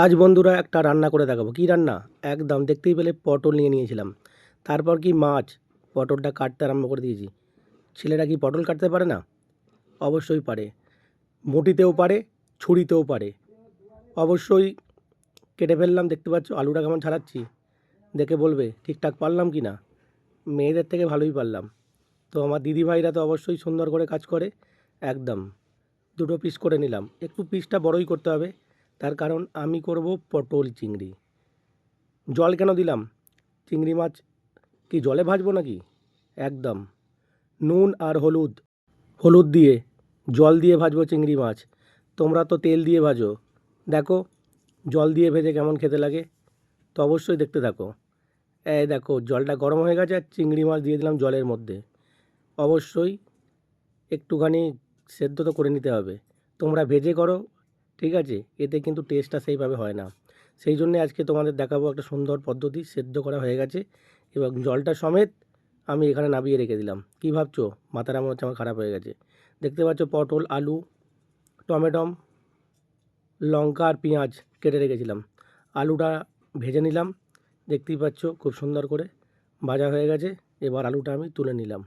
আজ বন্ধুরা একটা রান্না করে দেখাবো। কী রান্না? একদম দেখতেই পেলে পটল নিয়ে নিয়েছিলাম। তারপর কি মাছ, পটলটা কাটতে আরম্ভ করে দিয়েছি। ছেলেরা কি পটল কাটতে পারে না? অবশ্যই পারে। বঁটিতেও পারে, ছুরিতেও পারে। অবশ্যই কেটে ফেললাম, দেখতে পাচ্ছ আলুটা কেমন ছাড়াচ্ছি। দেখে বলবে ঠিকঠাক পারলাম কি না। মেয়েদের থেকে ভালোই পারলাম। তো আমার দিদিভাইরা তো অবশ্যই সুন্দর করে কাজ করে। একদম দুটো পিস করে নিলাম। একটু পিসটা বড়ই করতে হবে, তার কারণ আমি করব পটল চিংড়ি। জল কেন দিলাম? চিংড়ি মাছ কি জলে ভাজবো নাকি? একদম নুন আর হলুদ, হলুদ দিয়ে জল দিয়ে ভাজবো চিংড়ি মাছ। তোমরা তো তেল দিয়ে ভাজো, দেখো জল দিয়ে ভেজে কেমন খেতে লাগে। তো অবশ্যই দেখতে থাকো। এই দেখো জলটা গরম হয়ে গেছে আর চিংড়ি মাছ দিয়ে দিলাম জলের মধ্যে। অবশ্যই একটুখানি সেদ্ধ তো করে নিতে হবে। তোমরা ভেজে করো, ঠিক আছে, এতে কিন্তু টেস্টটা সেইভাবে হয় না। সেই জন্যে আজকে তোমাদের দেখাবো একটা সুন্দর পদ্ধতি। সেদ্ধ করা হয়ে গেছে এবং জলটা সমেত আমি এখানে নামিয়ে রেখে দিলাম। কী ভাবছো? মাথাটা মনে হচ্ছে আমার খারাপ হয়ে গেছে। দেখতে পাচ্ছ পটল, আলু, টমেটম, লঙ্কা আর পেঁয়াজ কেটে রেখেছিলাম। আলুটা ভেজে নিলাম, দেখতেই পাচ্ছ খুব সুন্দর করে ভাজা হয়ে গেছে। এবার আলুটা আমি তুলে নিলাম।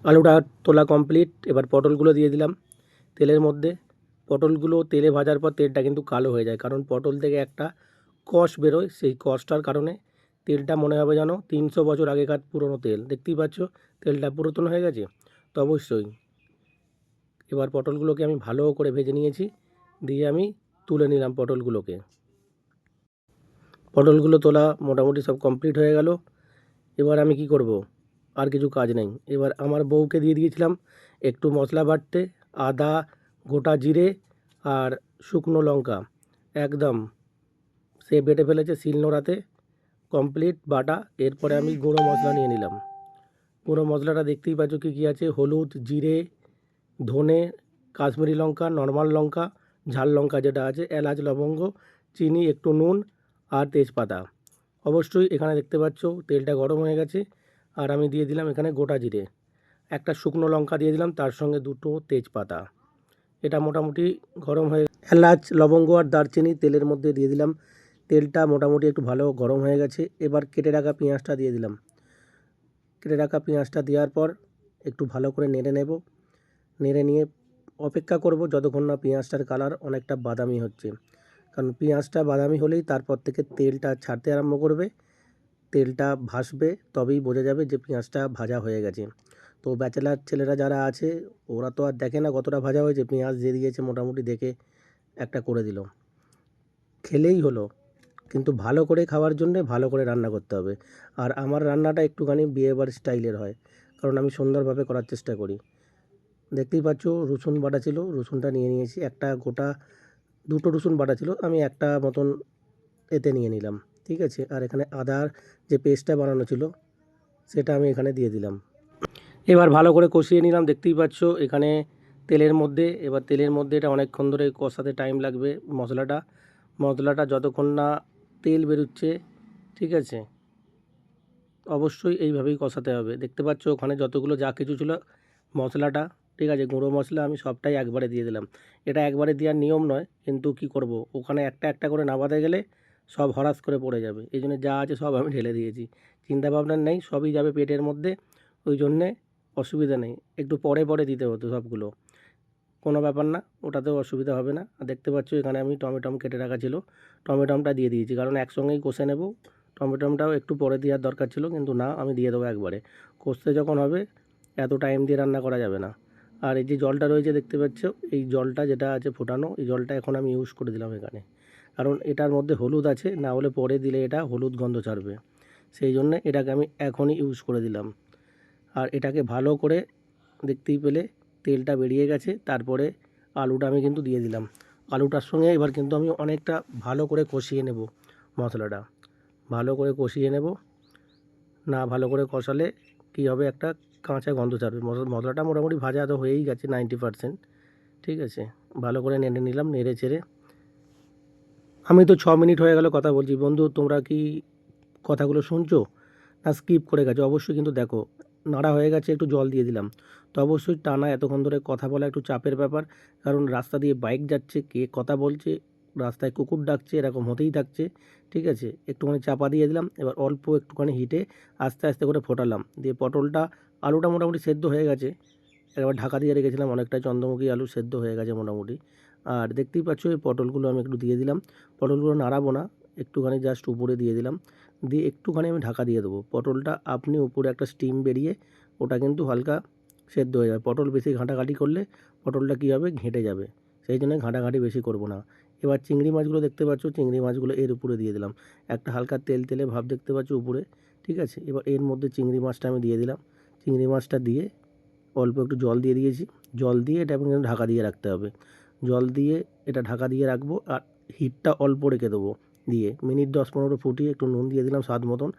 আলুটা তোলা কমপ্লিট। এবার পটলগুলো দিয়ে দিলাম তেলের মধ্যে। পটলগুলো তেলে ভাজার পর তেলটা কিন্তু কালো হয়ে যায়, কারণ পটল থেকে একটা কষ বেরোয়। সেই কষটার কারণে তেলটা মনে হবে যেন 300 বছর আগেকার পুরনো তেল। দেখতেই পাচ্ছ তেলটা পুরাতন হয়ে গেছে। তো অবশ্যই এবার পটলগুলোকে আমি ভালো করে ভেজে নিয়েছি, দিয়ে আমি তুলে নিলাম পটলগুলোকে। পটলগুলো তোলা মোটামুটি সব কমপ্লিট হয়ে গেল। এবার আমি কি করব? আর কিছু কাজ নেই। এবার আমার বউকে দিয়ে দিয়েছিলাম একটু মশলা বাটতে। আদা, গোটা জিরে আর শুকনো লঙ্কা একদম সে বেটে ফেলেছে শিলনোড়াতে, কমপ্লিট বাটা। এরপরে আমি গুঁড়ো মশলা নিয়ে নিলাম। গুঁড়ো মশলাটা দেখতেই পাচ্ছ কী কী আছে: হলুদ, জিরে, ধনে, কাশ্মীরি লঙ্কা, নর্মাল লঙ্কা, ঝাল লঙ্কা যেটা আছে, এলাচ, লবঙ্গ, চিনি, একটু নুন আর তেজপাতা। অবশ্যই এখানে দেখতে পাচ্ছ তেলটা গরম হয়ে গেছে আর আমি দিয়ে দিলাম এখানে গোটা জিরে, একটা শুকনো লঙ্কা দিয়ে দিলাম, তার সঙ্গে দুটো তেজপাতা। এটা মোটামুটি গরম হয়ে, এলাচ, লবঙ্গ আর দারচিনি তেলের মধ্যে দিয়ে দিলাম। তেলটা মোটামুটি একটু ভালো গরম হয়ে গেছে। এবার কেটে রাখা পেঁয়াজটা দিয়ে দিলাম। কেটে রাখা পেঁয়াজটা দেওয়ার পর একটু ভালো করে নেড়ে নেব। নেড়ে নিয়ে অপেক্ষা করব যতক্ষণ না পেঁয়াজটার কালার অনেকটা বাদামি হচ্ছে, কারণ পেঁয়াজটা বাদামি হলেই তারপর থেকে তেলটা ছাড়তে আরম্ভ করবে। তেলটা ভাসবে, তবেই বোঝা যাবে যে পেঁয়াজটা ভাজা হয়ে গেছে। তো ব্যাচেলার ছেলেরা যারা আছে ওরা তো আর দেখে না কতটা ভাজা হয়েছে, পেঁয়াজ দিয়ে দিয়েছে মোটামুটি দেখে একটা করে দিল, খেলেই হলো। কিন্তু ভালো করে খাওয়ার জন্যে ভালো করে রান্না করতে হবে। আর আমার রান্নাটা একটুখানি বিয়েবাড়ির স্টাইলের হয়, কারণ আমি সুন্দরভাবে করার চেষ্টা করি। দেখতেই পাচ্ছ রসুন বাটা ছিল, রসুনটা নিয়ে নিয়েছি। একটা গোটা, দুটো রসুন বাটা ছিল, আমি একটা মতন এতে নিয়ে নিলাম, ঠিক আছে। আর এখানে আদার যে পেস্টটা বানানো ছিল সেটা আমি এখানে দিয়ে দিলাম। এবার ভালো করে কষিয়ে নিলাম। দেখতেই পাচ্ছ এখানে তেলের মধ্যে, এবার তেলের মধ্যে এটা অনেকক্ষণ ধরে কষাতে টাইম লাগবে। মশলাটা যতক্ষণ না তেল বেরোচ্ছে, ঠিক আছে, অবশ্যই এইভাবেই কষাতে হবে। দেখতে পাচ্ছ ওখানে যতগুলো যা কিছু ছিল মশলাটা, ঠিক আছে, গুঁড়ো মশলা আমি সবটাই একবারে দিয়ে দিলাম। এটা একবারে দেওয়ার নিয়ম নয়, কিন্তু কি করব, ওখানে একটা একটা করে নামাতে গেলে সব হরাস করে পড়ে যাবে। এই জন্য যা আছে সব আমি ঢেলে দিয়েছি। চিন্তা ভাবনা নেই, সবই যাবে পেটের মধ্যে, ওই জন্যে অসুবিধা নেই। একটু পরে পরে দিতে হতো সবগুলো, কোনো ব্যাপার না, ওটাতেও অসুবিধা হবে না। আর দেখতে পাচ্ছ এখানে আমি টমেটম কেটে রাখা ছিল, টমেটমটা দিয়ে দিয়েছি, কারণ একসঙ্গেই কষে নেব। টমেটমটাও একটু পরে দেওয়ার দরকার ছিল, কিন্তু না, আমি দিয়ে দেবো একবারে। কষতে যখন হবে এত টাইম দিয়ে রান্না করা যাবে না। আর এই যে জলটা রয়েছে দেখতে পাচ্ছ, এই জলটা যেটা আছে ফোটানো, এই জলটা এখন আমি ইউজ করে দিলাম এখানে, কারণ এটার মধ্যে হলুদ আছে, না হলে পরে দিলে এটা হলুদ গন্ধ ছাড়বে। সেই জন্যে এটাকে আমি এখনই ইউজ করে দিলাম। আর এটাকে ভালো করে, দেখতেই পেলে তেলটা বেরিয়ে গেছে, তারপরে আলুটা আমি কিন্তু দিয়ে দিলাম। আলুটার সঙ্গে এবার কিন্তু আমি অনেকটা ভালো করে কষিয়ে নেব মশলাটা, ভালো করে কষিয়ে নেব। না ভালো করে কষালে কী হবে, একটা কাঁচা গন্ধ ছাড়বে। মশলাটা মোটামুটি ভাজা তো হয়েই গেছে 90%, ঠিক আছে। ভালো করে নেড়ে নিলাম, নেড়ে চেড়ে। আমি তো 6 মিনিট হয়ে গেল কথা বলছি। বন্ধু তোমরা কি কথাগুলো শুনছো না স্কিপ করে গেছো? অবশ্যই কিন্তু দেখো, নাড়া হয়ে গেছে, একটু জল দিয়ে দিলাম। তো অবশ্যই টানা এতক্ষণ ধরে কথা বলা একটু চাপের ব্যাপার, কারণ রাস্তা দিয়ে বাইক যাচ্ছে, কে কথা বলছে, রাস্তায় কুকুর ডাকছে, এরকম হতেই থাকছে। ঠিক আছে, একটুখানি চাপা দিয়ে দিলাম। এবার অল্প একটুখানি হিটে আস্তে আস্তে করে ফোটালাম, দিয়ে পটলটা আলুটা মোটামুটি সেদ্ধ হয়ে গেছে। একবার ঢাকা দিয়ে রেখেছিলাম, অনেকটাই চন্দ্রমুখী আলু সেদ্ধ হয়ে গেছে মোটামুটি। আর দেখতেই পাচ্ছ এই পটলগুলো আমি একটু দিয়ে দিলাম। পটলগুলো নাড়াবো না, একটুখানি জাস্ট উপরে দিয়ে দিলাম, দিয়ে একটুখানি আমি ঢাকা দিয়ে দেবো। পটলটা আপনি উপরে একটা স্টিম বেরিয়ে ওটা কিন্তু হালকা সেদ্ধ হয়ে যাবে। পটল বেশি ঘাঁটাঘাঁটি করলে পটলটা কী হবে, ঘেঁটে যাবে, সেই জন্য ঘাঁটাঘাঁটি বেশি করব না। এবার চিংড়ি মাছগুলো দেখতে পাচ্ছ, চিংড়ি মাছগুলো এর উপরে দিয়ে দিলাম, একটা হালকা তেল তেলে ভাব দেখতে পাচ্ছ উপরে। ঠিক আছে, এবার এর মধ্যে চিংড়ি মাছটা আমি দিয়ে দিলাম। চিংড়ি মাছটা দিয়ে অল্প একটু জল দিয়ে দিয়েছি, জল দিয়ে এটা কিন্তু ঢাকা দিয়ে রাখতে হবে। জল দিয়ে এটা ঢাকা দিয়ে রাখবো, আর হিটটা অল্প রেখে দেবো। দিয়ে মিনিট 10-15 ফুটিয়ে একটু নুন দিয়ে দিলাম স্বাদ মতন,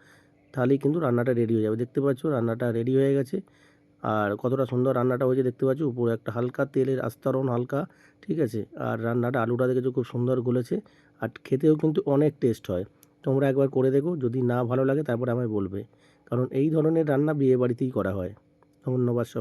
তাহলেই কিন্তু রান্নাটা রেডি হয়ে যাবে। দেখতে পাচ্ছ রান্নাটা রেডি হয়ে গেছে, আর কতটা সুন্দর রান্নাটা হয়েছে দেখতে পাচ্ছ। উপরে একটা হালকা তেলের আস্তরণ হালকা। ঠিক আছে, আর রান্নাটা আলুটা দেখেছো খুব সুন্দর গলেছে, আর খেতেও কিন্তু অনেক টেস্ট হয়। তোমরা একবার করে দেখো, যদি না ভালো লাগে তারপরে আমায় বলবে, কারণ এই ধরনের রান্না বিয়ে বাড়িতেই করা হয়। ধন্যবাদ সব।